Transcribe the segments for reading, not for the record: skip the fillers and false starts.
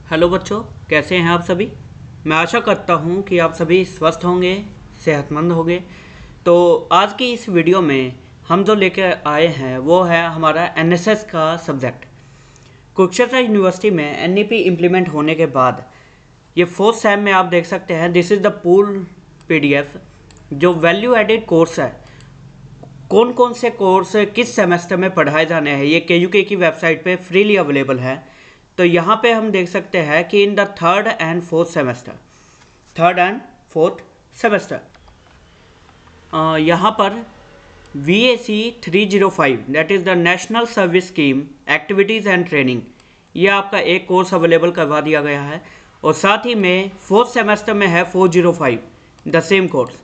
Hello बच्चों, कैसे हैं आप सभी। मैं आशा करता हूं कि आप सभी स्वस्थ होंगे, सेहतमंद होंगे। तो आज की इस वीडियो में हम जो लेकर आए हैं वो है हमारा एनएसएस का सब्जेक्ट। कुरुक्षेत्र यूनिवर्सिटी में एनईपी इम्प्लीमेंट होने के बाद ये फोर्थ सेम में आप देख सकते हैं, this is the pool PDF जो वैल्यू एडेड कोर्स है। कौन कौन से कोर्स किस सेमेस्टर में पढ़ाए जाने हैं ये केयूके की वेबसाइट पे फ्रीली अवेलेबल है। तो यहाँ पे हम देख सकते हैं कि in the third and fourth semester यहाँ पर VAC 305 that is the national service scheme activities and training, ये आपका एक कोर्स अवेलेबल करवा दिया गया है। और साथ ही में फोर्थ सेमेस्टर में है 405 द सेम कोर्स,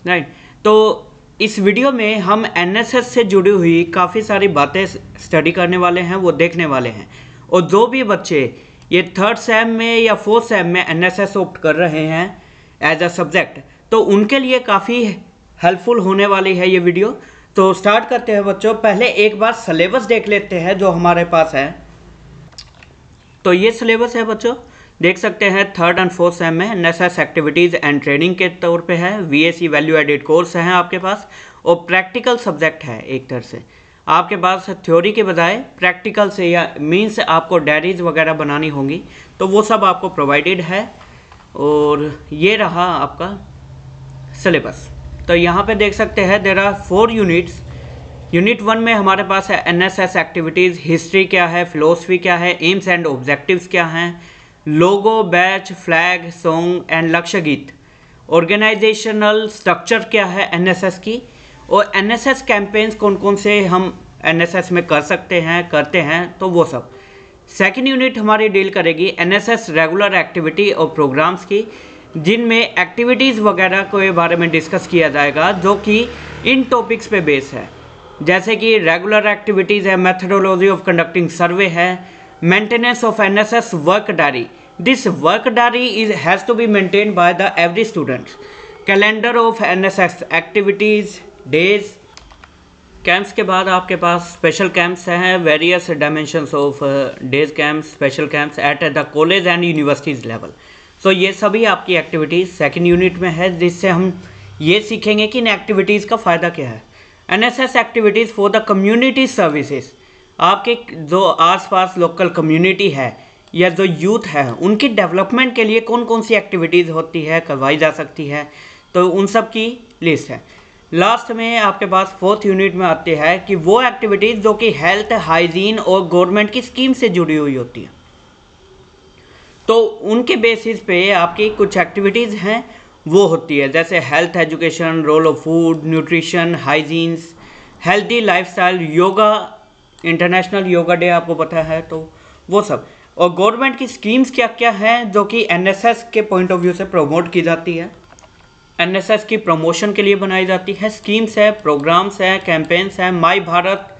राइट। तो इस वीडियो में हम एनएसएस से जुड़ी हुई काफ़ी सारी बातें स्टडी करने वाले हैं, वो देखने वाले हैं। और जो भी बच्चे ये थर्ड सेम में या फोर्थ सेम में एनएसएस ऑप्ट कर रहे हैं एज अ सब्जेक्ट, तो उनके लिए काफ़ी हेल्पफुल होने वाली है ये वीडियो। तो स्टार्ट करते हैं बच्चों। पहले एक बार सिलेबस देख लेते हैं जो हमारे पास है। तो ये सिलेबस है बच्चों, देख सकते हैं थर्ड एंड फोर्थ सेम में एनएसएस एक्टिविटीज़ एंड ट्रेनिंग के तौर पे है। VAC वैल्यू एडेड कोर्स है आपके पास, और प्रैक्टिकल सब्जेक्ट है। एक तरह से आपके पास थ्योरी के बजाय प्रैक्टिकल से या मीन्स आपको डायरीज वगैरह बनानी होंगी, तो वो सब आपको प्रोवाइडेड है। और ये रहा आपका सिलेबस। तो यहाँ पे देख सकते हैं देयर आर 4 यूनिट्स। यूनिट 1 में हमारे पास है एनएसएस एक्टिविटीज़, हिस्ट्री क्या है, फिलोसफी क्या है, एम्स एंड ऑब्जेक्टिव्स क्या हैं, लोगो, बैच, फ्लैग, सॉन्ग एंड लक्ष्य गीत, ऑर्गेनाइजेशनल स्ट्रक्चर क्या है एनएसएस की, और एनएसएस कैंपेन्स कौन कौन से हम एनएसएस में कर सकते हैं, करते हैं, तो वो सब। सेकंड यूनिट हमारी डील करेगी एनएसएस रेगुलर एक्टिविटी और प्रोग्राम्स की, जिनमें एक्टिविटीज़ वगैरह के बारे में डिस्कस किया जाएगा जो कि इन टॉपिक्स पे बेस है। जैसे कि रेगुलर एक्टिविटीज़ है, मेथडोलॉजी ऑफ कंडक्टिंग सर्वे है, maintenance of NSS work diary, this work diary has to be maintained by the every students, calendar of NSS activities, days, camps के बाद आपके पास स्पेशल कैंप्स हैं, various dimensions of days camps, special camps at the college and universities level. So ये सभी आपकी activities second unit में है, जिससे हम ये सीखेंगे कि इन एक्टिविटीज़ का फ़ायदा क्या है। NSS activities for the community services, आपके जो आसपास लोकल कम्युनिटी है या जो यूथ है उनकी डेवलपमेंट के लिए कौन कौन सी एक्टिविटीज़ होती है, करवाई जा सकती है, तो उन सब की लिस्ट है। लास्ट में आपके पास फोर्थ यूनिट में आते हैं कि वो एक्टिविटीज़ जो कि हेल्थ, हाइजीन और गवर्नमेंट की स्कीम से जुड़ी हुई होती है, तो उनके बेसिस पे आपकी कुछ एक्टिविटीज़ हैं वो होती है, जैसे health education, role of food, nutrition, hygienes, healthy lifestyle, yoga, international yoga day आपको पता है, तो वो सब। और गवर्नमेंट की स्कीम्स क्या क्या हैं जो कि एनएसएस के पॉइंट ऑफ व्यू से प्रमोट की जाती है, एनएसएस की प्रमोशन के लिए बनाई जाती है। स्कीम्स है, प्रोग्राम्स है, कैंपेन्स है, माई भारत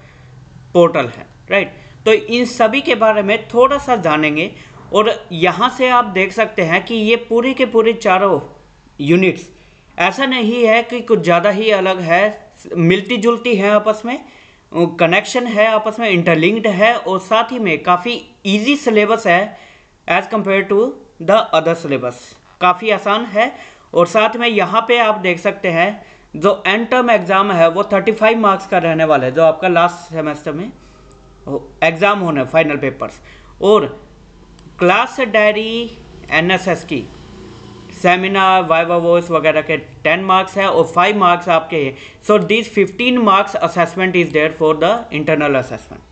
पोर्टल है, राइट। तो इन सभी के बारे में थोड़ा सा जानेंगे। और यहाँ से आप देख सकते हैं कि ये पूरी के पूरी चारों यूनिट्स ऐसा नहीं है कि कुछ ज़्यादा ही अलग है, मिलती जुलती है आपस में, कनेक्शन है आपस में, इंटरलिंक्ड है, और साथ ही में काफ़ी ईजी सिलेबस है as compare to the other syllabus, काफ़ी आसान है। और साथ में यहाँ पे आप देख सकते हैं जो एंड टर्म एग्ज़ाम है वो 35 मार्क्स का रहने वाला है, जो आपका लास्ट सेमेस्टर में एग्ज़ाम होना, फाइनल पेपर्स। और क्लास डायरी एनएसएस की, सेमिनार, वाइवा वॉइस वगैरह के 10 मार्क्स है, और 5 मार्क्स आपके हैं। So this 15 marks assessment is there for the internal assessment,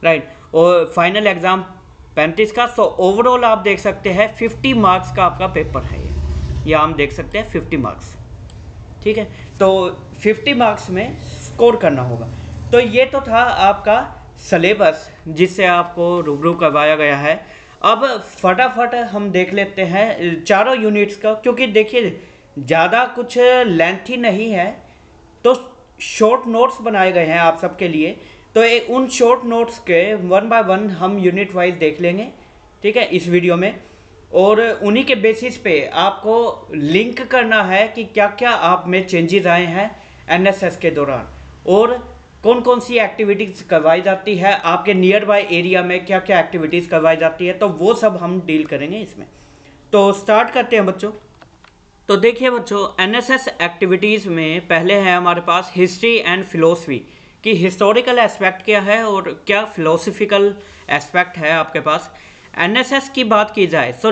right. और फाइनल एग्ज़ाम 35 का। सो ओवरऑल आप देख सकते हैं 50 मार्क्स का आपका पेपर है ये हम देख सकते हैं 50 मार्क्स, ठीक है। तो 50 मार्क्स में स्कोर करना होगा। तो ये तो था आपका सिलेबस जिससे आपको रूबरू करवाया गया है। अब फटाफट हम देख लेते हैं चारों यूनिट्स का, क्योंकि देखिए ज़्यादा कुछ लेंथी नहीं है, तो शॉर्ट नोट्स बनाए गए हैं आप सबके लिए। तो उन शॉर्ट नोट्स के 1 बाय 1 हम यूनिट वाइज देख लेंगे, ठीक है, इस वीडियो में। और उन्हीं के बेसिस पे आपको लिंक करना है कि क्या क्या आप में चेंजेस आए हैं एनएसएस के दौरान, और कौन कौन सी एक्टिविटीज़ करवाई जाती है, आपके नियर बाय एरिया में क्या क्या एक्टिविटीज़ करवाई जाती है, तो वो सब हम डील करेंगे इसमें। तो स्टार्ट करते हैं बच्चों। तो देखिए बच्चों, एनएसएस एक्टिविटीज़ में पहले है हमारे पास हिस्ट्री एंड फिलोसफी कि हिस्टोरिकल एस्पेक्ट क्या है और क्या फिलोसफिकल एस्पेक्ट है आपके पास। एनएसएस की बात की जाए तो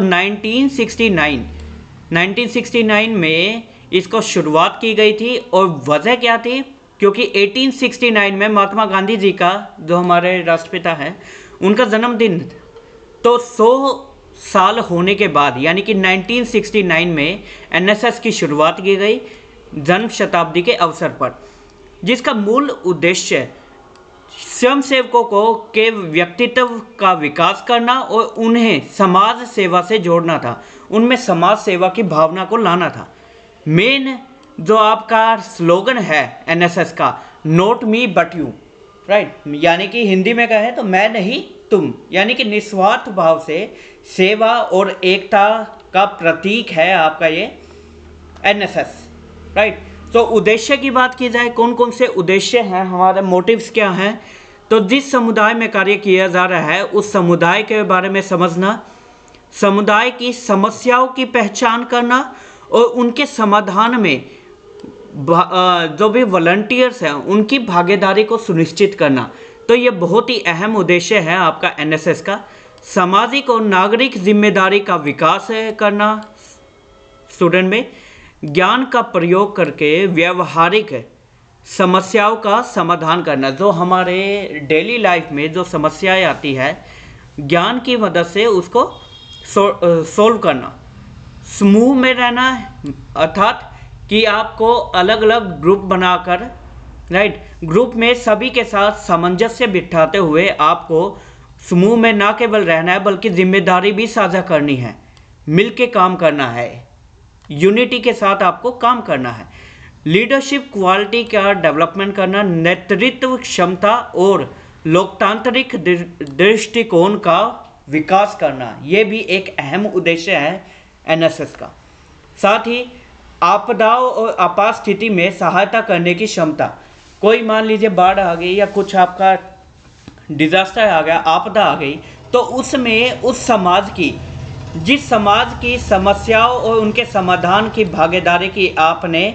1969 में इसको शुरुआत की गई थी और वजह क्या थी, क्योंकि 1869 में महात्मा गांधी जी का, जो हमारे राष्ट्रपिता हैं, उनका जन्मदिन था। तो 100 साल होने के बाद यानी कि 1969 में एनएसएस की शुरुआत की गई जन्म शताब्दी के अवसर पर, जिसका मूल उद्देश्य स्वयंसेवकों को के व्यक्तित्व का विकास करना और उन्हें समाज सेवा से जोड़ना था, उनमें समाज सेवा की भावना को लाना था। मेन जो आपका स्लोगन है एनएसएस का, not me but you, right, यानी कि हिंदी में कहें तो मैं नहीं तुम, यानी कि निस्वार्थ भाव से सेवा और एकता का प्रतीक है आपका ये एनएसएस, राइट। तो उद्देश्य की बात की जाए, कौन कौन से उद्देश्य हैं, हमारे मोटिव्स क्या हैं, तो जिस समुदाय में कार्य किया जा रहा है उस समुदाय के बारे में समझना, समुदाय की समस्याओं की पहचान करना और उनके समाधान में जो भी वॉलंटियर्स हैं उनकी भागीदारी को सुनिश्चित करना। तो ये बहुत ही अहम उद्देश्य है आपका एनएसएस का। सामाजिक और नागरिक जिम्मेदारी का विकास करना, स्टूडेंट में ज्ञान का प्रयोग करके व्यवहारिक समस्याओं का समाधान करना। जो हमारे डेली लाइफ में जो समस्याएं आती है, ज्ञान की मदद से उसको सोल्व करना। समूह में रहना, अर्थात कि आपको अलग अलग ग्रुप बनाकर, राइट, ग्रुप में सभी के साथ सामंजस्य बिठाते हुए आपको समूह में ना केवल रहना है बल्कि जिम्मेदारी भी साझा करनी है, मिलके काम करना है, यूनिटी के साथ आपको काम करना है। लीडरशिप क्वालिटी का डेवलपमेंट करना, नेतृत्व क्षमता और लोकतांत्रिक दृष्टिकोण का विकास करना, ये भी एक अहम उद्देश्य है एनएसएस का। साथ ही आपदाओं और आपात स्थिति में सहायता करने की क्षमता। कोई मान लीजिए बाढ़ आ गई या कुछ आपका डिजास्टर आ गया, आपदा आ गई, तो उसमें उस समाज की, जिस समाज की समस्याओं और उनके समाधान की भागीदारी की आपने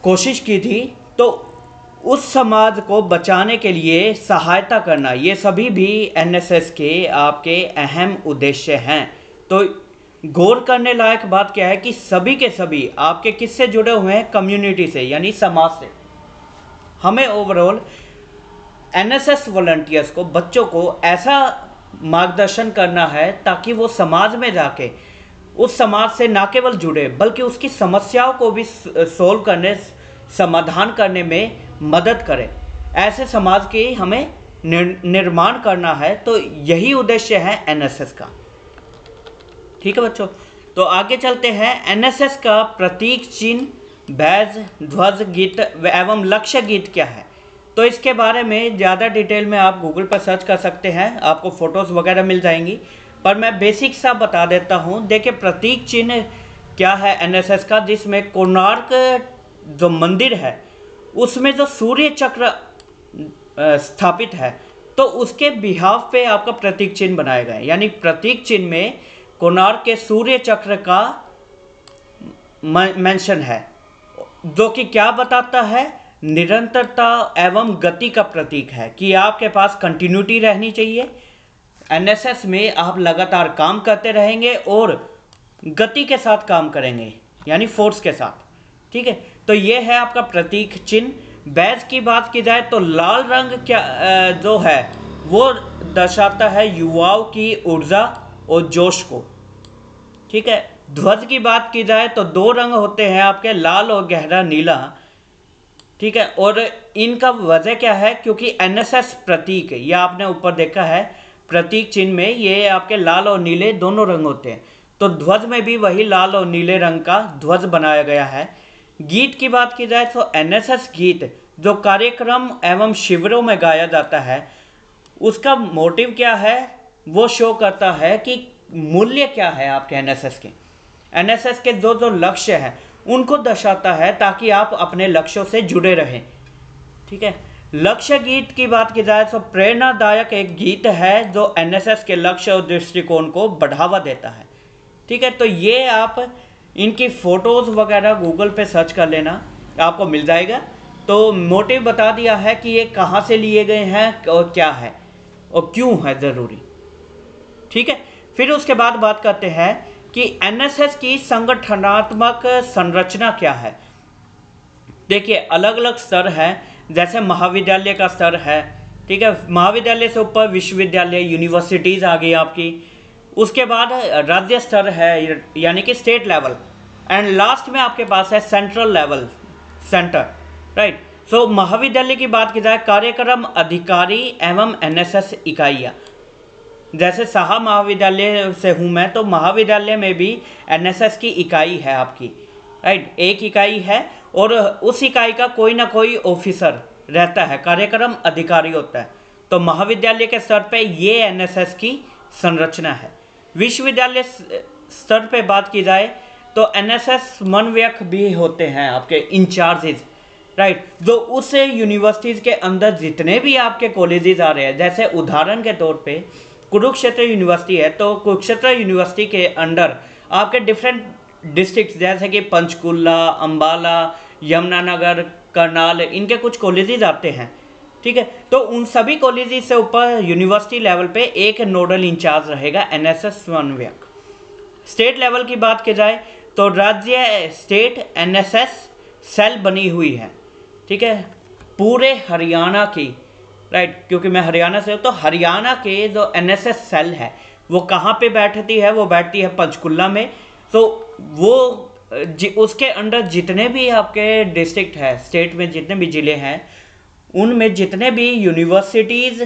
कोशिश की थी, तो उस समाज को बचाने के लिए सहायता करना, ये सभी भी एनएसएस के आपके अहम उद्देश्य हैं। तो गौर करने लायक बात क्या है कि सभी के सभी आपके किससे जुड़े हुए हैं, कम्युनिटी से, यानी समाज से। हमें ओवरऑल एनएसएस वॉलंटियर्स को, बच्चों को ऐसा मार्गदर्शन करना है ताकि वो समाज में जाके उस समाज से ना केवल जुड़े बल्कि उसकी समस्याओं को भी सोल्व करने, समाधान करने में मदद करें। ऐसे समाज के हमें निर्माण करना है। तो यही उद्देश्य है एनएसएस का। ठीक है बच्चों, तो आगे चलते हैं। एनएसएस का प्रतीक चिन्ह, बैज, ध्वज, गीत एवं लक्ष्य गीत क्या है, तो इसके बारे में ज़्यादा डिटेल में आप गूगल पर सर्च कर सकते हैं, आपको फ़ोटोज़ वगैरह मिल जाएंगी, पर मैं बेसिक सा बता देता हूँ। देखिए प्रतीक चिन्ह क्या है एनएसएस का, जिसमें कोणार्क जो मंदिर है उसमें जो सूर्य चक्र स्थापित है, तो उसके बिहाफ पे आपका प्रतीक चिन्ह बनाया गया है। यानी प्रतीक चिन्ह में कोणार्क के सूर्य चक्र का मेंशन है, जो कि क्या बताता है, निरंतरता एवं गति का प्रतीक है कि आपके पास कंटिन्यूटी रहनी चाहिए। एनएसएस में आप लगातार काम करते रहेंगे और गति के साथ काम करेंगे, यानी फोर्स के साथ। ठीक है, तो ये है आपका प्रतीक चिन्ह। बैज की बात की जाए तो लाल रंग क्या जो है वो दर्शाता है युवाओं की ऊर्जा और जोश को। ठीक है, ध्वज की बात की जाए तो दो रंग होते हैं आपके, लाल और गहरा नीला। ठीक है, और इनका वजह क्या है, क्योंकि एनएसएस प्रतीक, ये आपने ऊपर देखा है प्रतीक चिन्ह में ये आपके लाल और नीले दोनों रंग होते हैं, तो ध्वज में भी वही लाल और नीले रंग का ध्वज बनाया गया है। गीत की बात की जाए तो एनएसएस गीत जो कार्यक्रम एवं शिविरों में गाया जाता है, उसका मोटिव क्या है, वो शो करता है कि मूल्य क्या है आपके एनएसएस के। एनएसएस के जो लक्ष्य हैं उनको दर्शाता है ताकि आप अपने लक्ष्यों से जुड़े रहें। ठीक है, लक्ष्य गीत की बात की जाए तो प्रेरणादायक एक गीत है जो एनएसएस के लक्ष्य और दृष्टिकोण को बढ़ावा देता है। ठीक है, तो ये आप इनकी फ़ोटोज़ वगैरह गूगल पे सर्च कर लेना, आपको मिल जाएगा। तो मोटिव बता दिया है कि ये कहाँ से लिए गए हैं और क्या है और क्यों है ज़रूरी। ठीक है, फिर उसके बाद बात करते हैं कि एनएसएस की संगठनात्मक संरचना क्या है। देखिए, अलग अलग स्तर हैं, जैसे महाविद्यालय का स्तर है। ठीक है, महाविद्यालय से ऊपर विश्वविद्यालय, यूनिवर्सिटीज़ आ गई आपकी। उसके बाद राज्य स्तर है, यानी कि स्टेट लेवल, एंड लास्ट में आपके पास है सेंट्रल लेवल, सेंटर, राइट। सो महाविद्यालय की बात की जाए, कार्यक्रम अधिकारी एवं एनएसएस इकाइयाँ। जैसे साहा महाविद्यालय से हूँ मैं, तो महाविद्यालय में भी एनएसएस की इकाई है आपकी, राइट, एक इकाई है, और उस इकाई का कोई ना कोई ऑफिसर रहता है, कार्यक्रम अधिकारी होता है। तो महाविद्यालय के स्तर पे ये एनएसएस की संरचना है। विश्वविद्यालय स्तर पे बात की जाए तो एनएसएस समन्वयक भी होते हैं आपके, इंचार्जेस, राइट, जो उस यूनिवर्सिटीज़ के अंदर जितने भी आपके कॉलेजेस आ रहे हैं, जैसे उदाहरण के तौर पे कुरुक्षेत्र यूनिवर्सिटी है, तो कुरुक्षेत्र यूनिवर्सिटी के अंडर आपके डिफरेंट डिस्ट्रिक्ट जैसे कि पंचकुला, अंबाला, यमुनानगर, करनाल, इनके कुछ कॉलेजेस आते हैं। ठीक है, तो उन सभी कॉलेजेस से ऊपर यूनिवर्सिटी लेवल पे एक नोडल इंचार्ज रहेगा, एनएसएस समन्वयक। स्टेट लेवल की बात की जाए तो राज्य स्टेट एनएसएस सेल बनी हुई है। ठीक है, पूरे हरियाणा की, राइट, क्योंकि मैं हरियाणा से हूँ, तो हरियाणा के जो एनएसएस सेल है वो कहाँ पे बैठती है, वो बैठती है पंचकुला में। तो वो उसके अंडर जितने भी आपके डिस्ट्रिक्ट है, स्टेट में जितने भी ज़िले हैं, उनमें जितने भी यूनिवर्सिटीज़,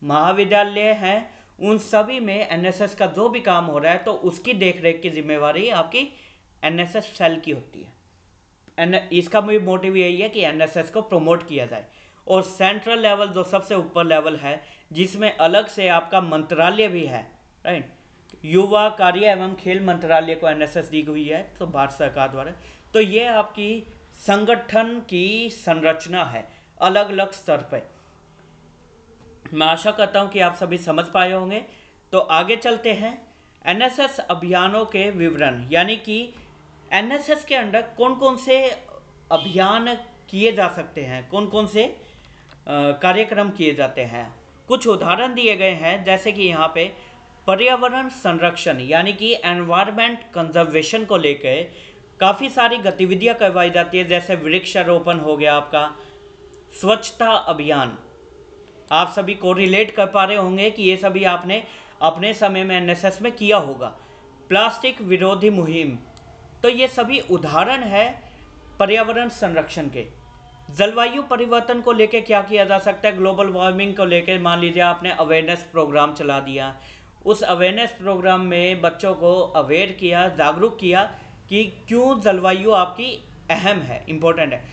महाविद्यालय हैं, उन सभी में एनएसएस का जो भी काम हो रहा है, तो उसकी देखरेख की जिम्मेवारी आपकी एनएसएस सेल की होती है। इसका भी मोटिव यही है कि एनएसएस को प्रमोट किया जाए। और सेंट्रल लेवल जो सबसे ऊपर लेवल है, जिसमें अलग से आपका मंत्रालय भी है, राइट, युवा कार्य एवं खेल मंत्रालय को एनएसएस दी हुई है, तो भारत सरकार द्वारा। तो ये आपकी संगठन की संरचना है अलग अलग स्तर पर। मैं आशा करता हूँ कि आप सभी समझ पाए होंगे। तो आगे चलते हैं, एनएसएस अभियानों के विवरण, यानी कि एनएसएस के अंदर कौन कौन से अभियान किए जा सकते हैं, कौन कौन से कार्यक्रम किए जाते हैं। कुछ उदाहरण दिए गए हैं, जैसे कि यहाँ पे पर्यावरण संरक्षण, यानी कि एनवायरनमेंट कंजर्वेशन को लेकर काफ़ी सारी गतिविधियाँ करवाई जाती है, जैसे वृक्षारोपण हो गया आपका, स्वच्छता अभियान। आप सभी को रिलेट कर पा रहे होंगे कि ये सभी आपने अपने समय में एनएसएस में किया होगा। प्लास्टिक विरोधी मुहिम, तो ये सभी उदाहरण है पर्यावरण संरक्षण के। जलवायु परिवर्तन को लेकर क्या किया जा सकता है, ग्लोबल वार्मिंग को लेकर मान लीजिए आपने अवेयरनेस प्रोग्राम चला दिया, उस अवेयरनेस प्रोग्राम में बच्चों को अवेयर किया, जागरूक किया कि क्यों जलवायु आपकी अहम है, इम्पोर्टेंट है।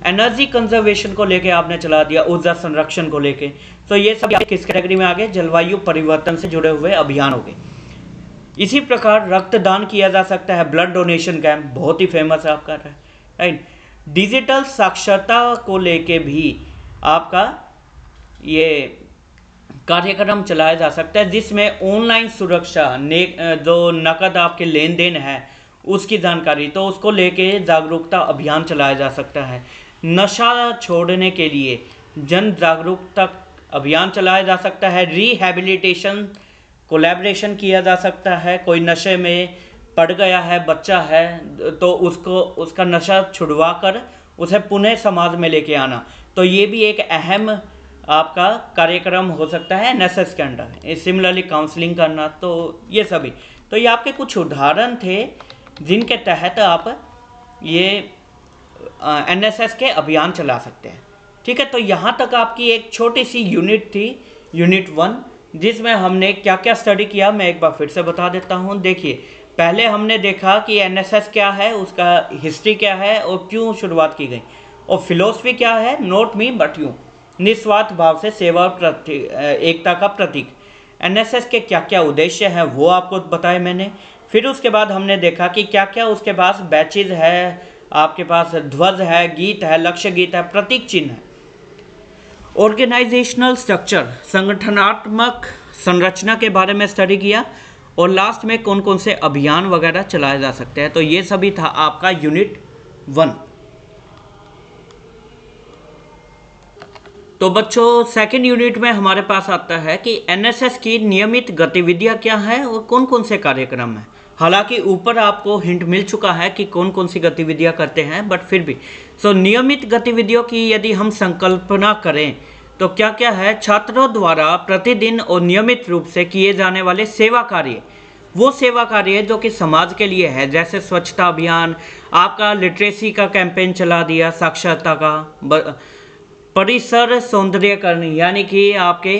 एनर्जी कंजर्वेशन को लेके आपने चला दिया, ऊर्जा संरक्षण को लेके। तो ये सब किस कैटेगरी में आ गए, जलवायु परिवर्तन से जुड़े हुए अभियान हो गए। इसी प्रकार रक्तदान किया जा सकता है, ब्लड डोनेशन कैंप बहुत ही फेमस है आपका, राइट। डिजिटल साक्षरता को लेके भी आपका ये कार्यक्रम चलाया जा सकता है, जिसमें ऑनलाइन सुरक्षा, जो नकद आपके लेन देन है उसकी जानकारी, तो उसको लेके जागरूकता अभियान चलाया जा सकता है। नशा छोड़ने के लिए जन जागरूकता अभियान चलाया जा सकता है। रिहैबिलिटेशन कोलैबोरेशन किया जा सकता है, कोई नशे में पड़ गया है बच्चा है तो उसको उसका नशा छुड़वा कर उसे पुनः समाज में लेके आना, तो ये भी एक अहम आपका कार्यक्रम हो सकता है एनएसएस के अंडर। सिमिलरली काउंसलिंग करना, तो ये सभी, तो ये आपके कुछ उदाहरण थे जिनके तहत आप ये एनएसएस के अभियान चला सकते हैं। ठीक है, तो यहाँ तक आपकी एक छोटी सी यूनिट थी, यूनिट 1, जिसमें हमने क्या क्या स्टडी किया मैं एक बार फिर से बता देता हूँ। देखिए, पहले हमने देखा कि एनएसएस क्या है, उसका हिस्ट्री क्या है और क्यों शुरुआत की गई, और फिलोसफी क्या है, नॉट मी बट यू, निस्वार्थ भाव से सेवा और एकता का प्रतीक। एनएसएस के क्या क्या उद्देश्य हैं वो आपको बताए मैंने। फिर उसके बाद हमने देखा कि क्या क्या उसके पास बैचेज है, आपके पास ध्वज है, गीत है, लक्ष्य गीत है, प्रतीक चिन्ह है। ऑर्गेनाइजेशनल स्ट्रक्चर, संगठनात्मक संरचना के बारे में स्टडी किया, और लास्ट में कौन कौन से अभियान वगैरह चलाए जा सकते हैं। तो ये सभी था आपका यूनिट 1। तो बच्चों सेकंड यूनिट में हमारे पास आता है कि एनएसएस की नियमित गतिविधियां क्या है और कौन कौन से कार्यक्रम हैं। हालांकि ऊपर आपको हिंट मिल चुका है कि कौन कौन सी गतिविधियां करते हैं, बट फिर भी नियमित गतिविधियों की यदि हम संकल्पना करें तो क्या क्या है। छात्रों द्वारा प्रतिदिन और नियमित रूप से किए जाने वाले सेवा कार्य, वो सेवा कार्य जो कि समाज के लिए है, जैसे स्वच्छता अभियान, आपका लिटरेसी का कैंपेन चला दिया, साक्षरता का, परिसर सौंदर्यकरण यानी कि आपके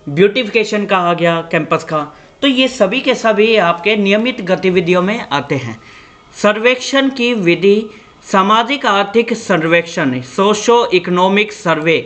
ब्यूटिफिकेशन का आ गया कैंपस का। तो ये सभी के सभी आपके नियमित गतिविधियों में आते हैं। सर्वेक्षण की विधि सामाजिक आर्थिक सर्वेक्षण, सोशो इकोनॉमिक सर्वे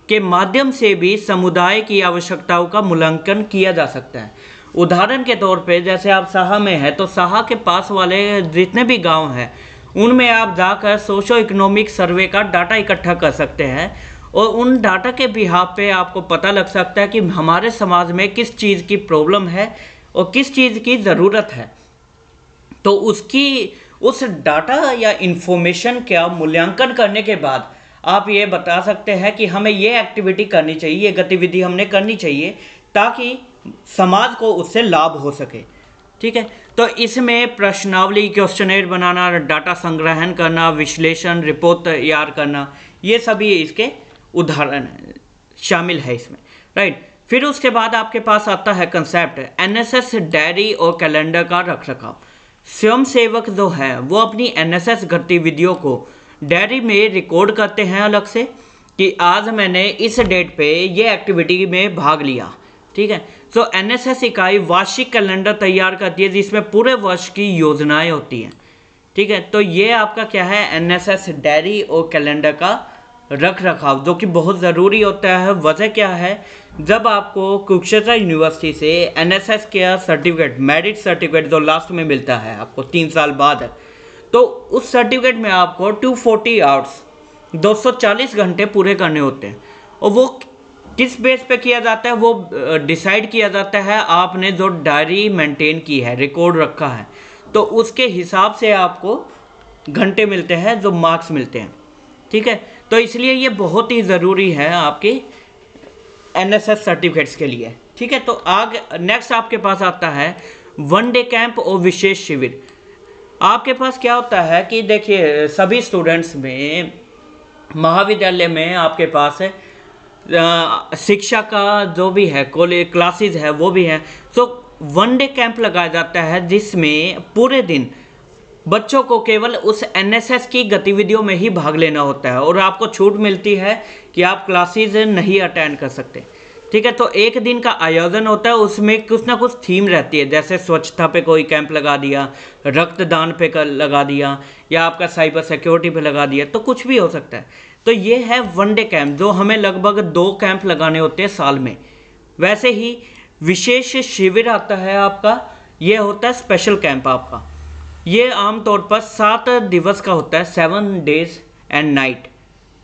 के माध्यम से भी समुदाय की आवश्यकताओं का मूल्यांकन किया जा सकता है। उदाहरण के तौर पे जैसे आप साहा में है तो साहा के पास वाले जितने भी गांव हैं उनमें आप जाकर सोशो इकोनॉमिक सर्वे का डाटा इकट्ठा कर सकते हैं, और उन डाटा के बिहाफ पे आपको पता लग सकता है कि हमारे समाज में किस चीज़ की प्रॉब्लम है और किस चीज़ की ज़रूरत है। तो उस डाटा या इन्फॉर्मेशन का मूल्यांकन करने के बाद आप ये बता सकते हैं कि हमें ये एक्टिविटी करनी चाहिए, ये गतिविधि हमने करनी चाहिए ताकि समाज को उससे लाभ हो सके। ठीक है, तो इसमें प्रश्नावली, क्वेश्चनेयर बनाना, डाटा संग्रहण करना, विश्लेषण, रिपोर्ट तैयार करना, ये सभी इसके उदाहरण शामिल है इसमें, राइट। फिर उसके बाद आपके पास आता है कंसेप्ट एनएसएस डायरी और कैलेंडर का रखरखाव। स्वयंसेवक जो है वो अपनी एनएसएस गतिविधियों को डायरी में रिकॉर्ड करते हैं अलग से कि आज मैंने इस डेट पे ये एक्टिविटी में भाग लिया। ठीक है, सो एनएसएस इकाई वार्षिक कैलेंडर तैयार करती है जिसमें पूरे वर्ष की योजनाएं होती हैं। ठीक है, तो ये आपका क्या है, एनएसएस डायरी और कैलेंडर का रख रखाव, जो कि बहुत ज़रूरी होता है। वजह क्या है, जब आपको कुरुक्षेत्र यूनिवर्सिटी से एनएसएस का सर्टिफिकेट, मेरिट सर्टिफिकेट जो लास्ट में मिलता है आपको 3 साल बाद है, तो उस सर्टिफिकेट में आपको 240 आवर्स 240 घंटे पूरे करने होते हैं। और वो किस बेस पे किया जाता है, वो डिसाइड किया जाता है आपने जो डायरी मेंटेन की है, रिकॉर्ड रखा है, तो उसके हिसाब से आपको घंटे मिलते हैं, जो मार्क्स मिलते हैं। ठीक है, तो इसलिए ये बहुत ही ज़रूरी है आपके एनएसएस सर्टिफिकेट्स के लिए। ठीक है, तो आगे नेक्स्ट आपके पास आता है वन डे कैंप और विशेष शिविर। आपके पास क्या होता है कि देखिए सभी स्टूडेंट्स में महाविद्यालय में आपके पास है शिक्षा का जो भी है कॉलेज क्लासेस है वो भी हैं। तो वन डे कैंप लगाया जाता है जिसमें पूरे दिन बच्चों को केवल उस एनएसएस की गतिविधियों में ही भाग लेना होता है और आपको छूट मिलती है कि आप क्लासेस नहीं अटेंड कर सकते। ठीक है, तो एक दिन का आयोजन होता है, उसमें कुछ ना कुछ थीम रहती है, जैसे स्वच्छता पे कोई कैंप लगा दिया, रक्तदान पे लगा दिया, या आपका साइबर सिक्योरिटी पे लगा दिया, तो कुछ भी हो सकता है। तो ये है वन डे कैंप, जो हमें लगभग 2 कैंप लगाने होते हैं साल में। वैसे ही विशेष शिविर आता है आपका, ये होता है स्पेशल कैंप आपका। ये आमतौर पर 7 दिवस का होता है, 7 days एंड नाइट,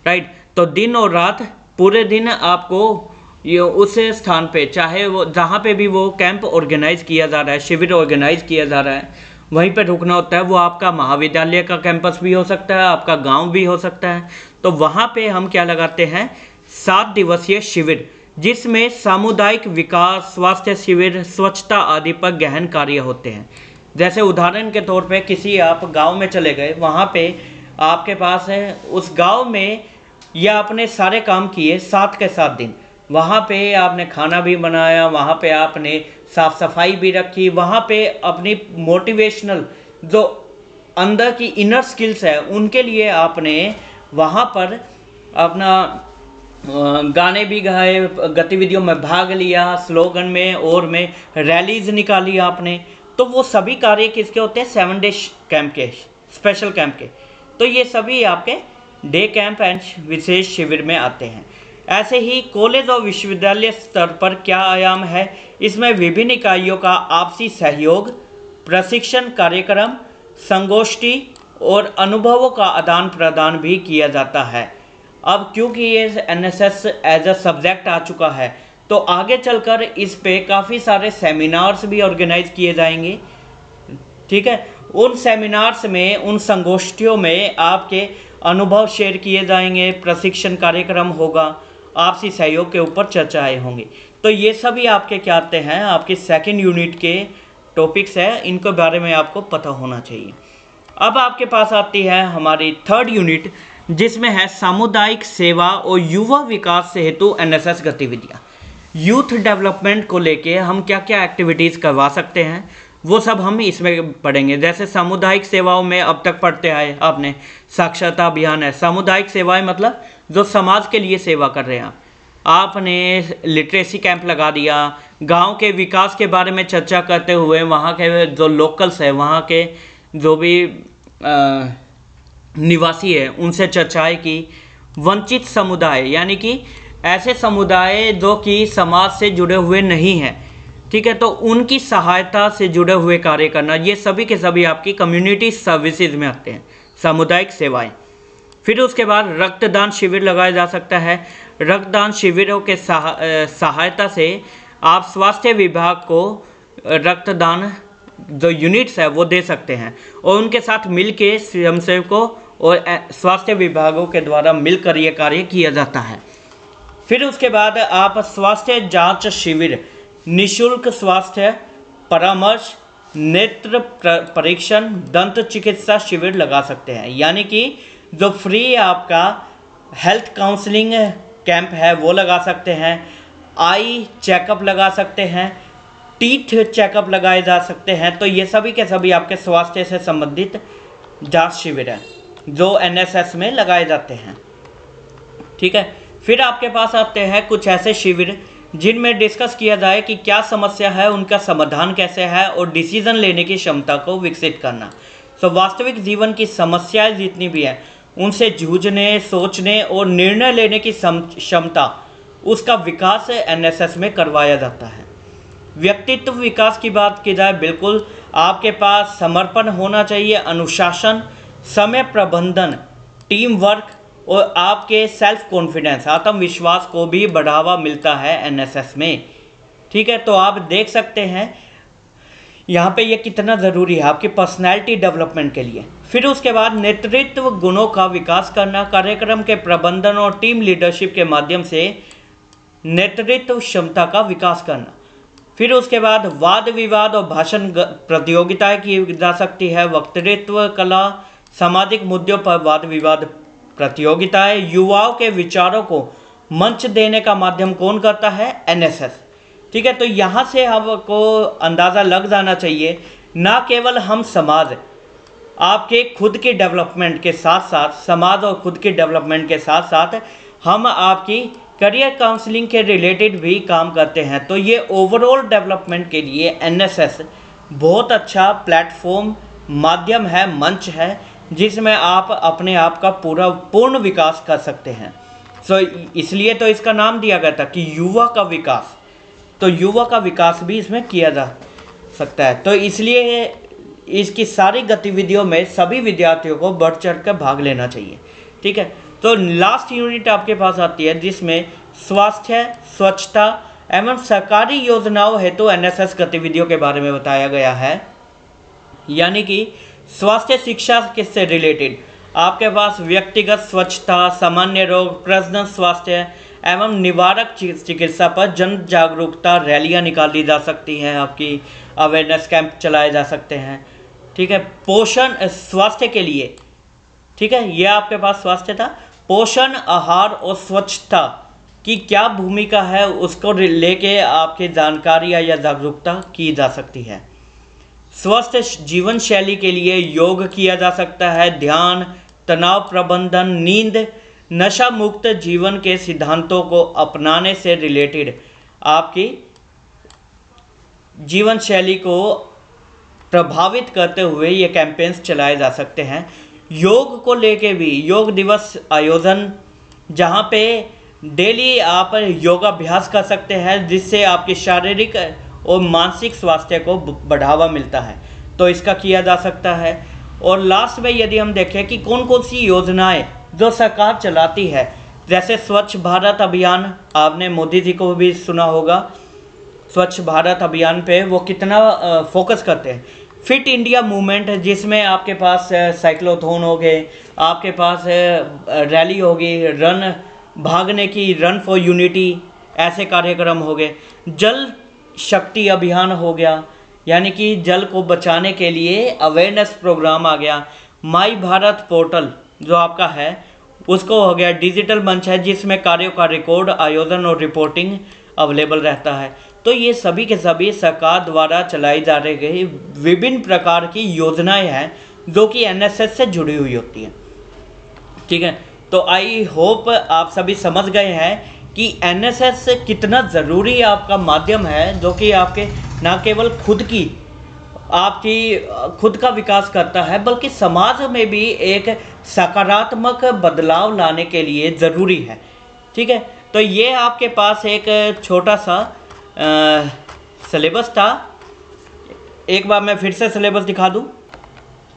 राइट। तो दिन और रात पूरे दिन आपको ये उस स्थान पे, चाहे वो जहाँ पे भी वो कैंप ऑर्गेनाइज किया जा रहा है, शिविर ऑर्गेनाइज किया जा रहा है, वहीं पे रुकना होता है। वो आपका महाविद्यालय का कैंपस भी हो सकता है, आपका गांव भी हो सकता है। तो वहाँ पे हम क्या लगाते हैं, 7 दिवसीय शिविर, जिसमें सामुदायिक विकास, स्वास्थ्य शिविर, स्वच्छता आदि पर गहन कार्य होते हैं। जैसे उदाहरण के तौर पे किसी आप गांव में चले गए, वहाँ पे आपके पास है उस गांव में या आपने सारे काम किए 7 के 7 दिन, वहाँ पे आपने खाना भी बनाया, वहाँ पे आपने साफ सफाई भी रखी, वहाँ पे अपनी मोटिवेशनल जो अंदर की इनर स्किल्स है उनके लिए आपने वहाँ पर अपना गाने भी गाए, गतिविधियों में भाग लिया, स्लोगन में और में रैलीज निकाली आपने। तो वो सभी कार्य किसके होते हैं, 7 डे कैंप के, स्पेशल कैंप के। तो ये सभी आपके डे कैंप एंड विशेष शिविर में आते हैं। ऐसे ही कॉलेज और विश्वविद्यालय स्तर पर क्या आयाम है, इसमें विभिन्न इकाइयों का आपसी सहयोग, प्रशिक्षण कार्यक्रम, संगोष्ठी और अनुभवों का आदान प्रदान भी किया जाता है। अब क्योंकि ये एनएसएस एज अ सब्जेक्ट आ चुका है, तो आगे चलकर इस पे काफ़ी सारे सेमिनार्स भी ऑर्गेनाइज किए जाएंगे। ठीक है, उन सेमिनार्स में, उन संगोष्ठियों में आपके अनुभव शेयर किए जाएंगे, प्रशिक्षण कार्यक्रम होगा, आपसी सहयोग के ऊपर चर्चाएं होंगी। तो ये सभी आपके क्या आते हैं, आपके सेकंड यूनिट के टॉपिक्स हैं, इनके बारे में आपको पता होना चाहिए। अब आपके पास आती है हमारी थर्ड यूनिट, जिसमें है सामुदायिक सेवा और युवा विकास से हेतु एनएसएस गतिविधियाँ। यूथ डेवलपमेंट को लेके हम क्या क्या एक्टिविटीज़ करवा सकते हैं, वो सब हम इसमें पढ़ेंगे। जैसे सामुदायिक सेवाओं में अब तक पढ़ते आए आपने, साक्षरता अभियान है। सामुदायिक सेवाएं मतलब जो समाज के लिए सेवा कर रहे हैं। आपने लिटरेसी कैंप लगा दिया, गांव के विकास के बारे में चर्चा करते हुए वहाँ के जो लोकल्स है, वहाँ के जो भी निवासी है, उनसे चर्चाएं की। वंचित समुदाय यानी कि ऐसे समुदाय जो कि समाज से जुड़े हुए नहीं हैं, ठीक है, तो उनकी सहायता से जुड़े हुए कार्य करना, ये सभी के सभी आपकी कम्युनिटी सर्विसेज में आते हैं, सामुदायिक सेवाएं। फिर उसके बाद रक्तदान शिविर लगाया जा सकता है। रक्तदान शिविरों के सहायता से आप स्वास्थ्य विभाग को रक्तदान जो यूनिट्स है वो दे सकते हैं, और उनके साथ मिल के स्वयंसेवकों और स्वास्थ्य विभागों के द्वारा मिलकर ये कार्य किया जाता है। फिर उसके बाद आप स्वास्थ्य जांच शिविर, निशुल्क स्वास्थ्य परामर्श, नेत्र परीक्षण, दंत चिकित्सा शिविर लगा सकते हैं। यानी कि जो फ्री आपका हेल्थ काउंसलिंग कैंप है वो लगा सकते हैं, आई चेकअप लगा सकते हैं, टीथ चेकअप लगाए जा सकते हैं। तो ये सभी के सभी आपके स्वास्थ्य से संबंधित जांच शिविर हैं जो एनएसएस में लगाए जाते हैं। ठीक है, फिर आपके पास आते हैं कुछ ऐसे शिविर जिनमें डिस्कस किया जाए कि क्या समस्या है, उनका समाधान कैसे है, और डिसीजन लेने की क्षमता को विकसित करना। तो वास्तविक जीवन की समस्याएं जितनी भी हैं उनसे जूझने, सोचने और निर्णय लेने की क्षमता, उसका विकास एनएसएस में करवाया जाता है। व्यक्तित्व विकास की बात की जाए, बिल्कुल आपके पास समर्पण होना चाहिए, अनुशासन, समय प्रबंधन, टीम वर्क और आपके सेल्फ कॉन्फिडेंस, आत्मविश्वास को भी बढ़ावा मिलता है एनएसएस में। ठीक है, तो आप देख सकते हैं यहाँ पे ये कितना ज़रूरी है आपकी पर्सनैलिटी डेवलपमेंट के लिए। फिर उसके बाद नेतृत्व गुणों का विकास करना, कार्यक्रम के प्रबंधन और टीम लीडरशिप के माध्यम से नेतृत्व क्षमता का विकास करना। फिर उसके बाद वाद विवाद और भाषण प्रतियोगिताएं की जा सकती है, वक्तृत्व कला, सामाजिक मुद्दों पर वाद विवाद प्रतियोगिताएं। युवाओं के विचारों को मंच देने का माध्यम कौन करता है? एनएसएस। ठीक है, तो यहाँ से आपको अंदाज़ा लग जाना चाहिए, ना केवल हम समाज, आपके खुद के डेवलपमेंट के साथ साथ, समाज और खुद के डेवलपमेंट के साथ साथ हम आपकी करियर काउंसलिंग के रिलेटेड भी काम करते हैं। तो ये ओवरऑल डेवलपमेंट के लिए एनएसएस बहुत अच्छा प्लेटफॉर्म, माध्यम है, मंच है, जिसमें आप अपने आप का पूर्ण विकास कर सकते हैं। इसलिए तो इसका नाम दिया गया था कि युवा का विकास। तो युवा का विकास भी इसमें किया जा सकता है। तो इसलिए इसकी सारी गतिविधियों में सभी विद्यार्थियों को बढ़ चढ़ कर भाग लेना चाहिए। ठीक है, तो लास्ट यूनिट आपके पास आती है जिसमें स्वास्थ्य, स्वच्छता एवं सरकारी योजनाओं हेतु एनएसएस गतिविधियों के बारे में बताया गया है। यानी कि स्वास्थ्य शिक्षा किससे रिलेटेड, आपके पास व्यक्तिगत स्वच्छता, सामान्य रोग, प्रजनन स्वास्थ्य एवं निवारक चिकित्सा पर जन जागरूकता रैलियां निकाली जा सकती हैं, आपकी अवेयरनेस कैंप चलाए जा सकते हैं। ठीक है, पोषण स्वास्थ्य के लिए, ठीक है, यह आपके पास स्वास्थ्य था। पोषण, आहार और स्वच्छता की क्या भूमिका है, उसको लेके आपकी जानकारी या जागरूकता की जा सकती है। स्वस्थ जीवन शैली के लिए योग किया जा सकता है, ध्यान, तनाव प्रबंधन, नींद, नशा मुक्त जीवन के सिद्धांतों को अपनाने से रिलेटेड आपकी जीवन शैली को प्रभावित करते हुए ये कैंपेन्स चलाए जा सकते हैं। योग को लेके भी योग दिवस आयोजन, जहाँ पे डेली आप योगाभ्यास कर सकते हैं, जिससे आपकी शारीरिक और मानसिक स्वास्थ्य को बढ़ावा मिलता है, तो इसका किया जा सकता है। और लास्ट में यदि हम देखें कि कौन कौन सी योजनाएं जो सरकार चलाती है जैसे स्वच्छ भारत अभियान, आपने मोदी जी को भी सुना होगा, स्वच्छ भारत अभियान पे वो कितना फोकस करते हैं। फिट इंडिया मूवमेंट है जिसमें आपके पास साइक्लोथॉन हो गए, आपके पास रैली होगी, रन भागने की, रन फॉर यूनिटी, ऐसे कार्यक्रम हो गए। जल शक्ति अभियान हो गया, यानी कि जल को बचाने के लिए अवेयरनेस प्रोग्राम आ गया। माई भारत पोर्टल जो आपका है उसको हो गया। डिजिटल मंच है जिसमें कार्यों का रिकॉर्ड, आयोजन और रिपोर्टिंग अवेलेबल रहता है। तो ये सभी के सभी सरकार द्वारा चलाई जा रही विभिन्न प्रकार की योजनाएं हैं जो कि एनएसएस से जुड़ी हुई होती हैं। ठीक है, तो आई होप आप सभी समझ गए हैं कि एनएसएस कितना ज़रूरी आपका माध्यम है, जो कि आपके न केवल खुद का विकास करता है बल्कि समाज में भी एक सकारात्मक बदलाव लाने के लिए ज़रूरी है। ठीक है, तो ये आपके पास एक छोटा सा सिलेबस था। एक बार मैं फिर से सिलेबस दिखा दूं।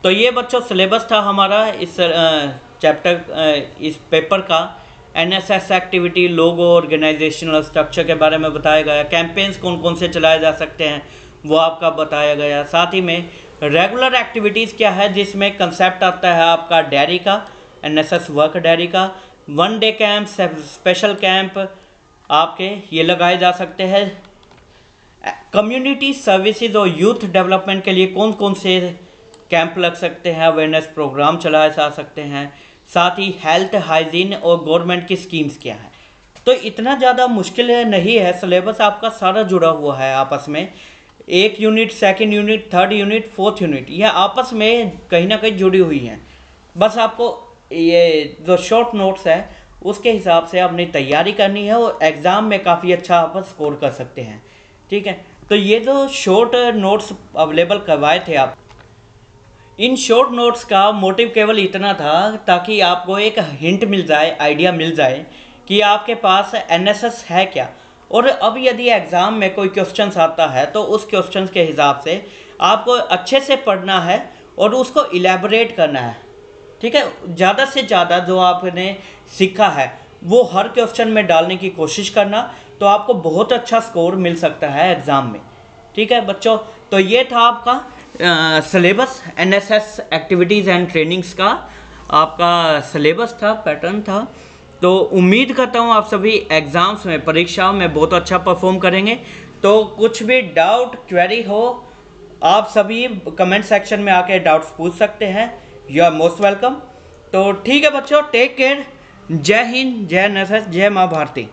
तो ये बच्चों सिलेबस था हमारा इस इस पेपर का। एनएसएस एक्टिविटी, लोगो, ऑर्गेनाइजेशनल स्ट्रक्चर के बारे में बताया गया। कैंपेन्स कौन कौन से चलाए जा सकते हैं वो आपका बताया गया। साथ ही में रेगुलर एक्टिविटीज़ क्या है, जिसमें कंसेप्ट आता है आपका डायरी का, एनएसएस वर्क डायरी का। 1 डे कैंप, स्पेशल कैंप आपके ये लगाए जा सकते हैं। कम्युनिटी सर्विसेज और यूथ डेवलपमेंट के लिए कौन कौन से कैंप लग सकते हैं, अवेयरनेस प्रोग्राम चलाए जा सकते हैं। साथ ही हेल्थ, हाइजीन और गवर्नमेंट की स्कीम्स क्या है। तो इतना ज़्यादा मुश्किल नहीं है, सिलेबस आपका सारा जुड़ा हुआ है आपस में। 1 unit, 2nd unit, 3rd unit, 4th unit, यह आपस में कहीं ना कहीं जुड़ी हुई हैं। बस आपको ये जो शॉर्ट नोट्स है उसके हिसाब से अपनी तैयारी करनी है और एग्ज़ाम में काफ़ी अच्छा आप स्कोर कर सकते हैं। ठीक है, तो ये जो शॉर्ट नोट्स अवेलेबल करवाए थे आप, इन शॉर्ट नोट्स का मोटिव केवल इतना था ताकि आपको एक हिंट मिल जाए, आइडिया मिल जाए कि आपके पास एनएसएस है क्या। और अब यदि एग्ज़ाम में कोई क्वेश्चंस आता है तो उस क्वेश्चंस के हिसाब से आपको अच्छे से पढ़ना है और उसको इलेबोरेट करना है। ठीक है, ज़्यादा से ज़्यादा जो आपने सीखा है वो हर क्वेश्चन में डालने की कोशिश करना, तो आपको बहुत अच्छा स्कोर मिल सकता है एग्ज़ाम में। ठीक है बच्चों, तो ये था आपका syllabus, NSS activities and trainings का आपका सिलेबस था, पैटर्न था। तो उम्मीद करता हूँ आप सभी एग्ज़ाम्स में, परीक्षाओं में बहुत अच्छा परफॉर्म करेंगे। तो कुछ भी डाउट, क्वेरी हो, आप सभी कमेंट सेक्शन में आके डाउट्स पूछ सकते हैं। You are most welcome. तो ठीक है बच्चों, टेक केयर। जय हिंद, जय एनएसएस, जय माँ भारती।